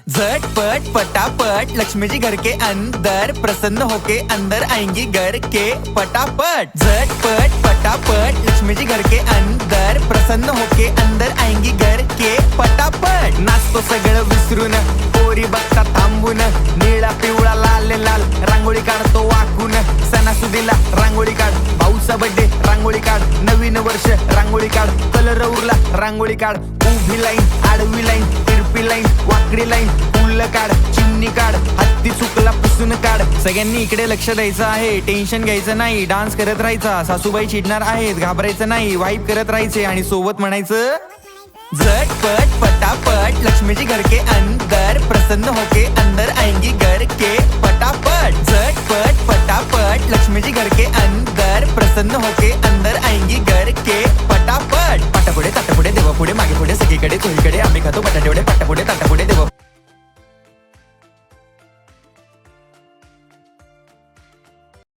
झटपट पटापट लक्ष्मी जी घर के अंदर प्रसन्न होके अंदर आएंगी घर के पटापट। झटपट पटापट लक्ष्मी जी घर के अंदर प्रसन्न होके अंदर आएंगी घर के पटापट। नाचतो सगळं विसरून पोरी बघता थांबून निळा पिवळा लाल लाल रांगोळी काढतो वाकून। सणासुदीला रांगोळी काढ, भाऊचा बर्थडे रांगोळी काढ, नवीन वर्ष रांगोळी काढ, कलर उरला रांगोळी काढ। उभी लाईन, आडवी लाईन, तिरपी लाईन, वाकडी लाईन, फुल काढ, चिमणी काढ, हत्ती चुकला पुसून काढ। सगळ्यांनी इकडे लक्ष द्यायचं आहे, टेन्शन घ्यायचं नाही, डान्स करत राहायचा। सासूबाई चिडणार आहेत, घाबरायचं नाही, वाईब करत राहायचे आणि सोबत म्हणायचं झटपट पटापट लक्ष्मी जी घर के अंदर प्रसन्न होके अंदर आएंगी घर के पटापट। झटपट पटापट लक्ष्मी जी घर के अंदर प्रसन्न होके अंदर आएंगी घर के पटापट। पाटापुढे ताटापुढे देवापुढे मागे पुढे सगळीकडे चोहीकडे आम्ही खातो बटाटेवडे पाटापुढे ताटापुढे देवापुढे